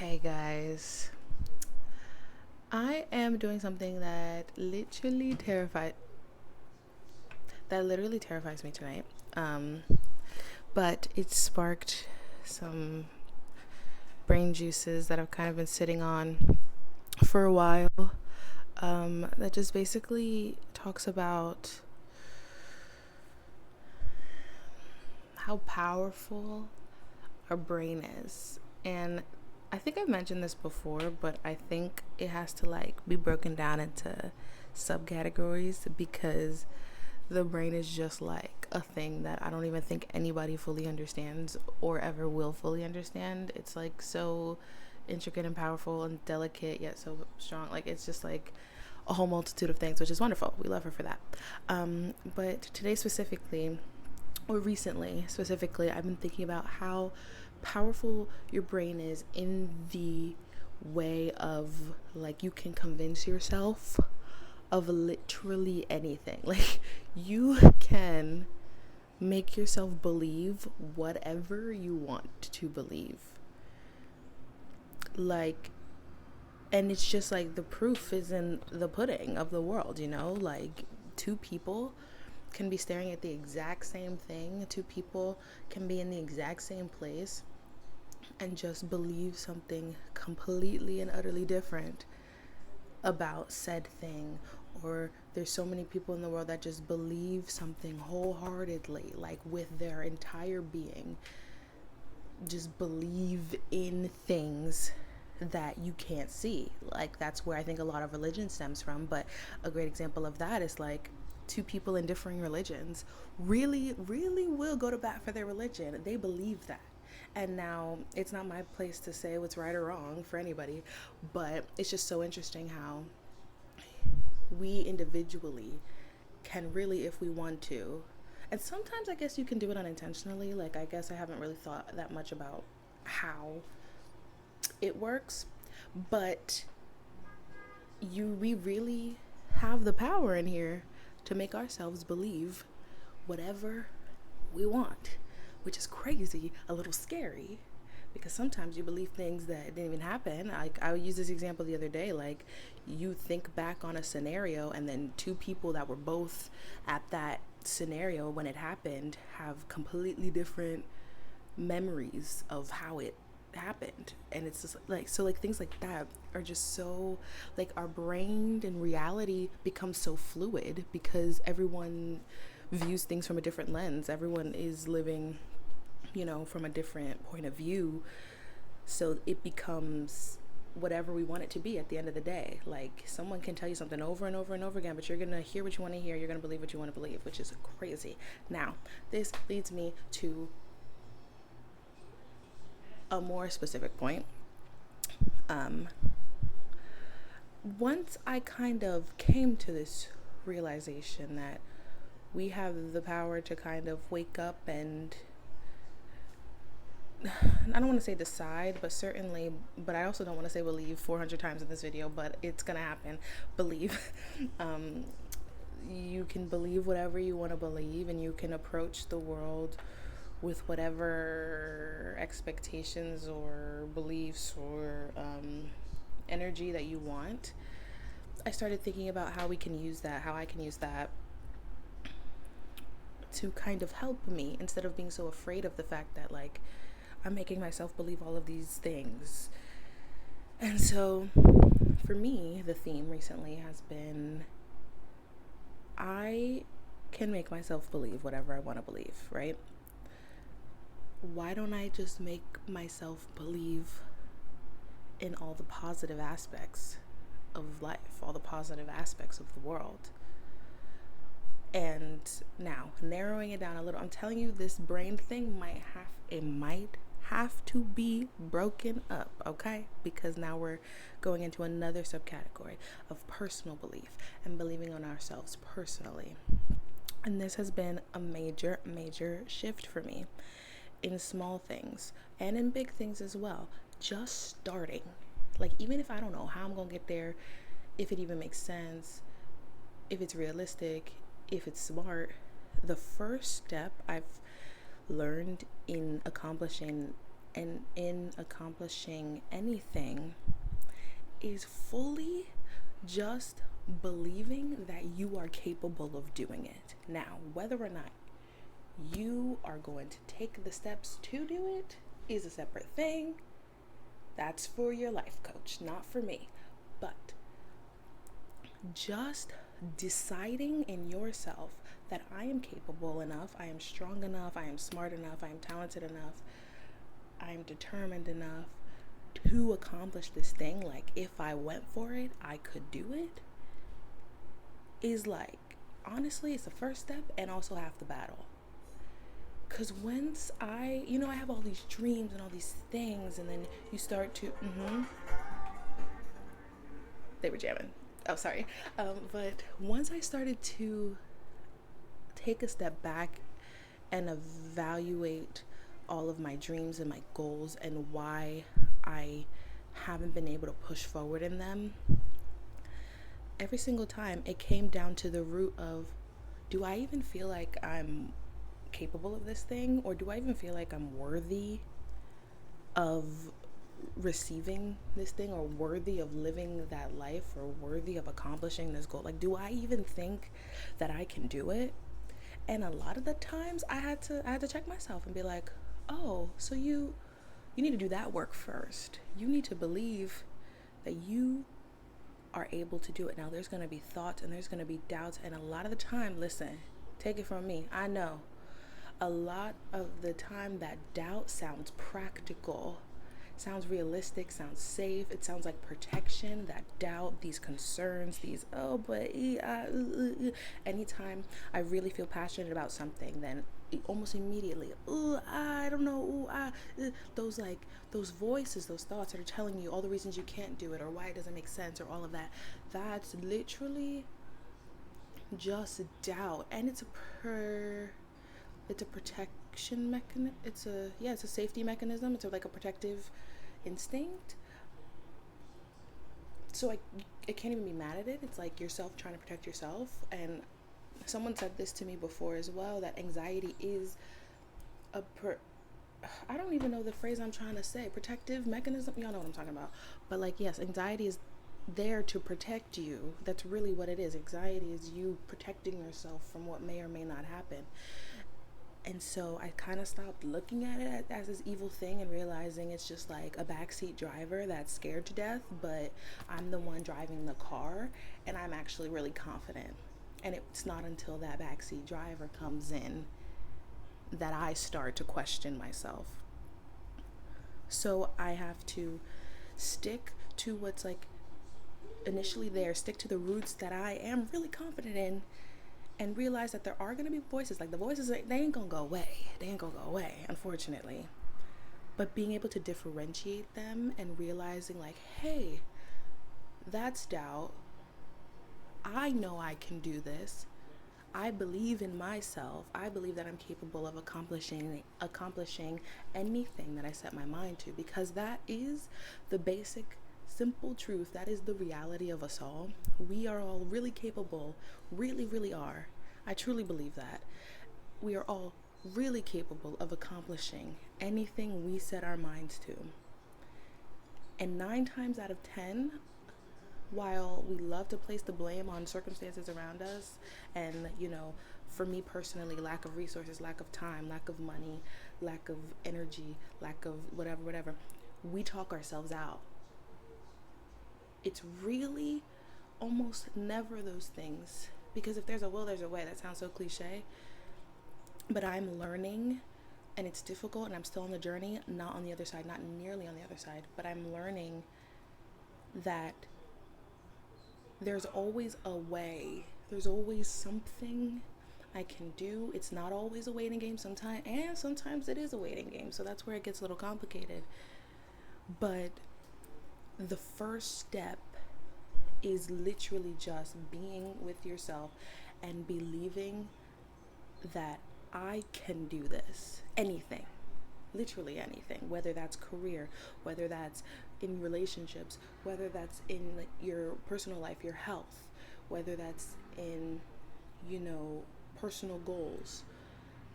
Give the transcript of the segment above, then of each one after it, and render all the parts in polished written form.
Hey guys, I am doing something that literally terrifies me tonight. Um, but it sparked some brain juices that I've kind of been sitting on for a while. That just basically talks about how powerful our brain is. And I think I've mentioned this before, but I think it has to be broken down into subcategories because the brain is just like a thing that I don't even think anybody fully understands or ever will fully understand. It's like so intricate and powerful and delicate yet so strong. Like it's just like a whole multitude of things, which is wonderful. We love her for that. But today specifically, or recently specifically, I've been thinking about how powerful your brain is in the way of like you can convince yourself of literally anything. Like you can make yourself believe whatever you want to believe. Like, and it's just like the proof is in the pudding of the world, you know? Like two people can be staring at the exact same thing. Two people can be in the exact same place and just believe something completely and utterly different about said thing. Or there's so many people in the world that just believe something wholeheartedly, like with their entire being, just believe in things that you can't see. Like that's where I think a lot of religion stems from. But a great example of that is like two people in differing religions really will go to bat for their religion. They believe that. And now it's not my place to say what's right or wrong for anybody, but it's just so interesting how we individually can really, if we want to, and sometimes I guess you can do it unintentionally. Like, I guess I haven't really thought that much about how it works, but we really have the power in here to make ourselves believe whatever we want, which is crazy, a little scary, because sometimes you believe things that didn't even happen. Like I would use this example the other day, like you think back on a scenario and then two people that were both at that scenario when it happened have completely different memories of how it happened. And it's just like, so like things like that are just so like our brain and reality becomes so fluid because everyone views things from a different lens. Everyone is living, from a different point of view. So it becomes whatever we want it to be at the end of the day. Like someone can tell you something over and over and over again, but you're going to hear what you want to hear. You're going to believe what you want to believe, which is crazy. Now, this leads me to a more specific point. Um, Once I kind of came to this realization that we have the power to kind of wake up and I don't want to say decide, but certainly, but I also don't want to say believe 400 times in this video, but it's going to happen. Believe. um, you can believe whatever you want to believe, and you can approach the world with whatever expectations or beliefs or energy that you want. I started thinking about how we can use that, how I can use that to kind of help me instead of being so afraid of the fact that, like, I'm making myself believe all of these things. And so, for me, the theme recently has been I can make myself believe whatever I want to believe, right? Why don't I just make myself believe in all the positive aspects of life, all the positive aspects of the world? And now, narrowing it down a little, I'm telling you, this brain thing might have to be broken up, okay? Because now we're going into another subcategory of personal belief and believing on ourselves personally. And this has been a major shift for me in small things and in big things as well. Just starting. Like, even if I don't know how I'm gonna get there, if it even makes sense, if it's realistic, if it's smart, the first step I've learned in accomplishing and in accomplishing anything is fully just believing that you are capable of doing it. Now, whether or not you are going to take the steps to do it is a separate thing. That's for your life coach, not for me. But just deciding in yourself that I am capable enough, I am strong enough, I am smart enough, I am talented enough, I am determined enough to accomplish this thing. Like, if I went for it, I could do it. Is like, honestly, it's the first step and also half the battle. Because once I have all these dreams and all these things, and then you start to, they were jamming. Oh, sorry. But once I started to take a step back and evaluate all of my dreams and my goals and why I haven't been able to push forward in them, every single time it came down to the root of, do I even feel like I'm capable of this thing, or do I even feel like I'm worthy of receiving this thing, or worthy of living that life, or worthy of accomplishing this goal? Like, do I even think that I can do it? And a lot of the times I had to check myself and be like, oh, so you need to do that work first. You need to believe that you are able to do it. Now, there's going to be thoughts and there's going to be doubts, and a lot of the time, listen, take it from me, I know a lot of the time that doubt sounds practical, sounds realistic, sounds safe. It sounds like protection. That doubt, these concerns, these anytime I really feel passionate about something, then almost immediately, I don't know, those voices, those thoughts that are telling you all the reasons you can't do it, or why it doesn't make sense, or all of that. That's literally just doubt, and it's a protection mechanism. It's a safety mechanism. It's like a protective instinct. So I can't even be mad at it. It's like yourself trying to protect yourself. And someone said this to me before as well, that anxiety is I don't even know the phrase I'm trying to say. Protective mechanism. Y'all know what I'm talking about. But like, yes, anxiety is there to protect you. That's really what it is. Anxiety is you protecting yourself from what may or may not happen. And so I kind of stopped looking at it as this evil thing and realizing it's just like a backseat driver that's scared to death, but I'm the one driving the car and I'm actually really confident. And it's not until that backseat driver comes in that I start to question myself. So I have to stick to what's like initially there, stick to the roots that I am really confident in, and realize that there are going to be voices. Like, the voices, they ain't going to go away, unfortunately. But being able to differentiate them and realizing like, hey, that's doubt. I know I can do this. I believe in myself. I believe that I'm capable of accomplishing anything that I set my mind to, because that is the basic, simple truth. That is the reality of us all. We are all really capable, really, really are. I truly believe that. We are all really capable of accomplishing anything we set our minds to. And 9 times out of 10, while we love to place the blame on circumstances around us, and, for me personally, lack of resources, lack of time, lack of money, lack of energy, lack of whatever, we talk ourselves out. It's really almost never those things, because if there's a will, there's a way. That sounds so cliche, but I'm learning, and it's difficult, and I'm still on the journey, not on the other side, not nearly on the other side, but I'm learning that there's always a way. There's always something I can do. It's not always a waiting game sometimes, and sometimes it is a waiting game. So that's where it gets a little complicated. But the first step is literally just being with yourself and believing that I can do this. Anything. Literally anything, whether that's career, whether that's in relationships, whether that's in your personal life, your health, whether that's in, personal goals.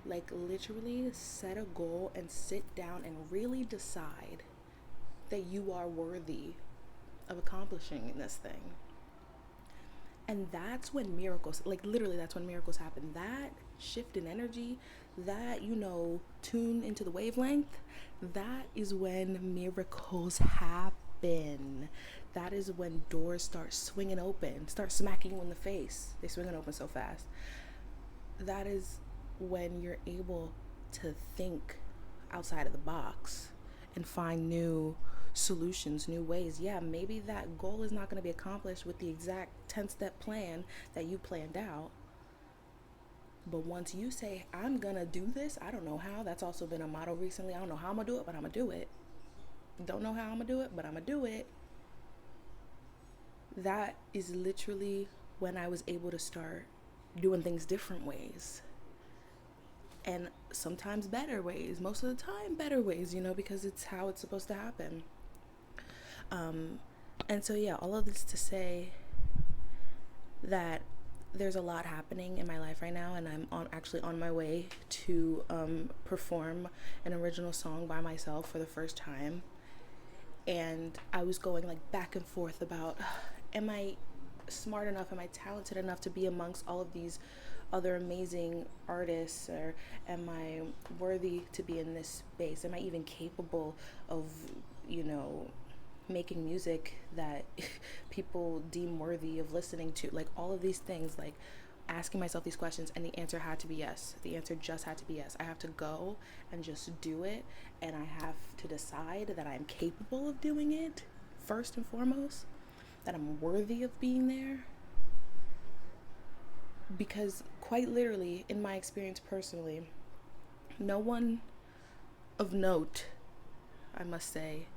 Like, literally set a goal and sit down and really decide that you are worthy of accomplishing this thing. And that's when miracles, like literally, that's when miracles happen. That shift in energy, that, tune into the wavelength, that is when miracles happen. That is when doors start swinging open, start smacking you in the face. They swing it open so fast. That is when you're able to think outside of the box and find new solutions, new ways. Yeah, maybe that goal is not going to be accomplished with the exact 10-step plan that you planned out. But once you say, I'm going to do this, I don't know how. That's also been a motto recently. I don't know how I'm going to do it, but I'm going to do it. Don't know how I'm going to do it, but I'm going to do it. That is literally when I was able to start doing things different ways. And sometimes better ways. Most of the time, better ways, because it's how it's supposed to happen. And so, yeah, all of this to say that there's a lot happening in my life right now, and I'm actually on my way to perform an original song by myself for the first time. And I was going like back and forth about, am I smart enough, am I talented enough to be amongst all of these other amazing artists, or am I worthy to be in this space? Am I even capable of, making music that people deem worthy of listening to? Like, all of these things, like asking myself these questions, and the answer had to be yes. The answer just had to be yes. I have to go and just do it, and I have to decide that I'm capable of doing it first and foremost, that I'm worthy of being there. Because quite literally, in my experience personally, no one of note, I must say,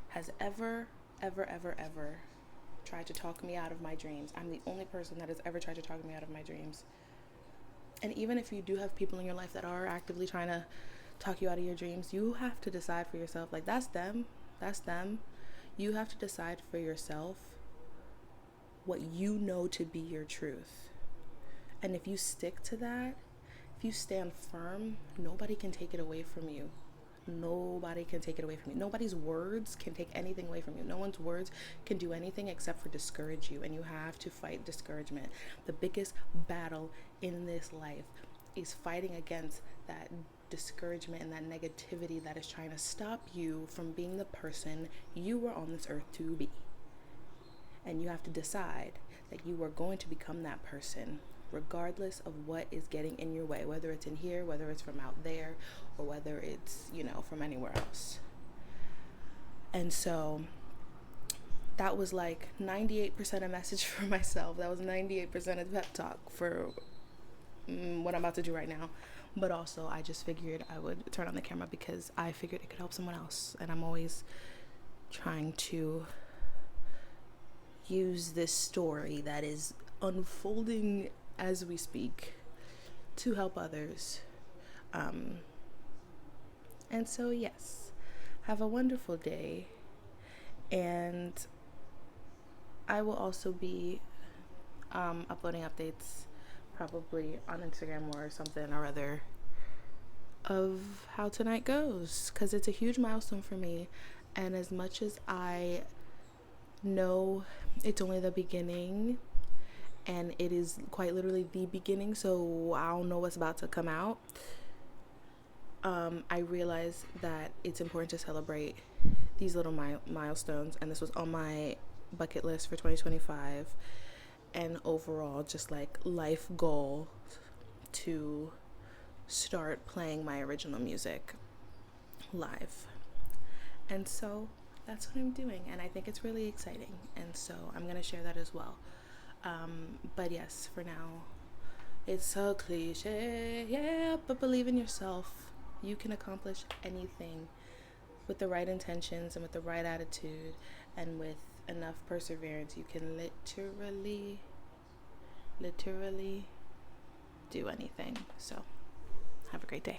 has ever tried to talk me out of my dreams. I'm the only person that has ever tried to talk me out of my dreams. And even if you do have people in your life that are actively trying to talk you out of your dreams, you have to decide for yourself. Like, that's them. You have to decide for yourself what you know to be your truth. And if you stick to that, if you stand firm, nobody can take it away from you. Nobody can take it away from you. Nobody's words can take anything away from you. No one's words can do anything except for discourage you. And you have to fight discouragement. The biggest battle in this life is fighting against that discouragement and that negativity that is trying to stop you from being the person you were on this earth to be. And you have to decide that you are going to become that person, regardless of what is getting in your way, whether it's in here, whether it's from out there, or whether it's, from anywhere else. And so that was like 98% a message for myself. That was 98% a pep talk for what I'm about to do right now. But also, I just figured I would turn on the camera because I figured it could help someone else. And I'm always trying to use this story that is unfolding as we speak to help others. And so, yes, have a wonderful day. And I will also be uploading updates probably on Instagram or something or other of how tonight goes, because it's a huge milestone for me. And as much as I know it's only the beginning, and it is quite literally the beginning, so I don't know what's about to come out, I realize that it's important to celebrate these little milestones, and this was on my bucket list for 2025, and overall just like life goal to start playing my original music live. And so that's what I'm doing, and I think it's really exciting, and so I'm going to share that as well. But yes, for now, it's so cliche, yeah, but believe in yourself. You can accomplish anything with the right intentions and with the right attitude and with enough perseverance. You can literally do anything. So have a great day.